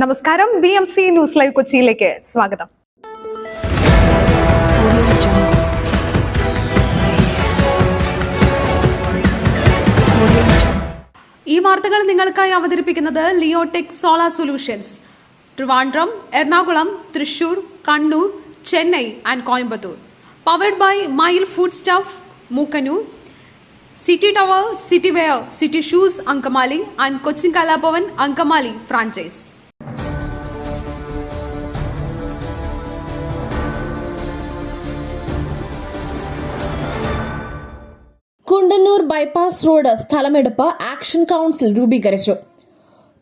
നമസ്കാരം, BMC news live കൊച്ചിയിലേക്ക് സ്വാഗതം. ഈ വാർത്തകൾ നിങ്ങൾക്കായി അവതരിപ്പിക്കുന്നത് Leotech solar solutions, Trivandrum, Ernakulam, Thrissur, Kannur, Chennai and Coimbatore. Powered by mile food stuff, Mookkannoor, City Tower, City Wear, City Shoes, Ankamali and Cochin Kalapavan, Ankamali franchise. Kundannoor bypass road സ്ഥലമെടുപ്പ് action council രൂപീകരിച്ചു.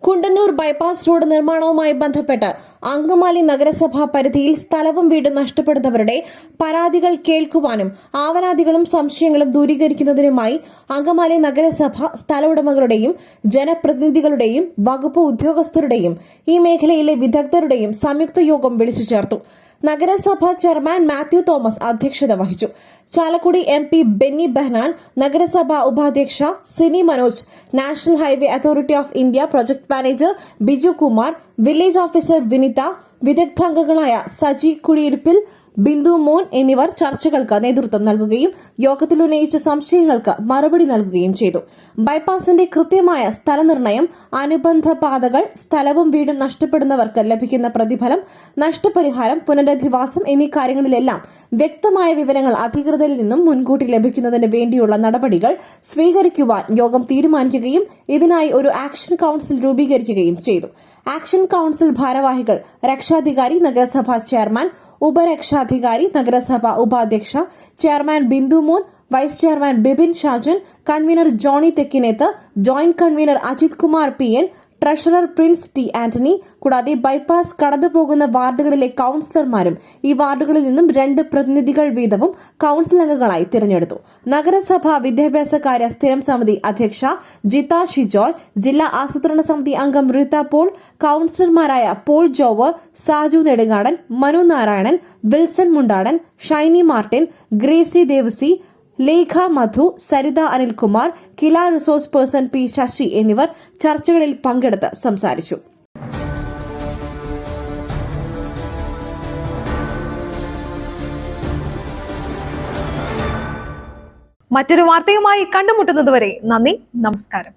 Kundannoor bypass road നിർമ്മാണവുമായി ബന്ധപ്പെട്ട് അങ്കമാലി നഗരസഭാ പരിധിയിൽ സ്ഥലവും വീടും നഷ്ടപ്പെടുന്നവരുടെ പരാതികൾ കേൾക്കുവാനും ആവലാതികളും സംശയങ്ങളും ദൂരീകരിക്കുന്നതിനുമായി അങ്കമാലി നഗരസഭ സ്ഥല ഉടമകളുടെയും ജനപ്രതിനിധികളുടെയും വകുപ്പ് ഉദ്യോഗസ്ഥരുടെയും ഈ മേഖലയിലെ വിദഗ്ധരുടെയും സംയുക്ത യോഗം വിളിച്ചു ചേർത്തു. നഗരസഭാ ചെയർമാൻ മാത്യു തോമസ് അധ്യക്ഷത വഹിച്ചു. ചാലക്കുടി MP ബെന്നി ബെഹ്നാൻ, നഗരസഭാ ഉപാധ്യക്ഷ Sini Manoj, national highway authority of India project manager Biju Kumar, village officer Vinitha, വിദഗ്ധാംഗങ്ങളായ സജി കുടിയിരിപ്പിൽ, ബിന്ദു മോൻ എന്നിവർ ചർച്ചകൾക്ക് നേതൃത്വം നൽകുകയും യോഗത്തിൽ ഉന്നയിച്ച സംശയങ്ങൾക്ക് മറുപടി നൽകുകയും ചെയ്തു. ബൈപ്പാസിന്റെ കൃത്യമായ സ്ഥലനിർണ്ണയം, അനുബന്ധ പാതകൾ, സ്ഥലവും വീടും നഷ്ടപ്പെടുന്നവർക്ക് ലഭിക്കുന്ന പ്രതിഫലം, നഷ്ടപരിഹാരം, പുനരധിവാസം എന്നീ കാര്യങ്ങളിലെല്ലാം വ്യക്തമായ വിവരങ്ങൾ അധികൃതരിൽ നിന്നും മുൻകൂട്ടി ലഭിക്കുന്നതിന് വേണ്ടിയുള്ള നടപടികൾ സ്വീകരിക്കുവാൻ യോഗം തീരുമാനിക്കുകയും ഇതിനായി ഒരു ആക്ഷൻ കൌൺസിൽ രൂപീകരിക്കുകയും ചെയ്തു. ആക്ഷൻ കൌൺസിൽ ഭാരവാഹികൾ രക്ഷാധികാരി, നഗരസഭാ ചെയർമാൻ, ഉപരക്ഷാധികാരി, നഗരസഭാ ഉപാധ്യക്ഷ, chairman Bindu Mon, vice chairman Bibin Shajan, convener Johny Thekkineth, joint convener Ajith Kumar PN, treasurer Prince T. Antony, കൂടാതെ ബൈപ്പാസ് കടന്നുപോകുന്ന വാർഡുകളിലെ കൌൺസിലർമാരും ഈ വാർഡുകളിൽ നിന്നും 2 പ്രതിനിധികൾ വീതവും കൌൺസിൽ അംഗങ്ങളായി തിരഞ്ഞെടുത്തു. നഗരസഭാ വിദ്യാഭ്യാസകാര്യ സ്ഥിരം സമിതി അധ്യക്ഷ ജിത ഷിജോൾ, ജില്ലാ ആസൂത്രണ സമിതി അംഗം റിത പോൾ, കൌൺസിലർമാരായ Paul Jover, Saju Nedungadan, Manu Narayanan, Wilson Mundadan, Shiny Martin, Gracy Devassy, Lekha Madhu, Saritha Anilkumar, KILA resource person P. Sasi എന്നിവർ ചർച്ചകളിൽ പങ്കെടുത്ത് സംസാരിച്ചു. മറ്റൊരു വാർത്തയുമായി കണ്ടുമുട്ടുന്നതുവരെ നന്ദി, നമസ്കാരം.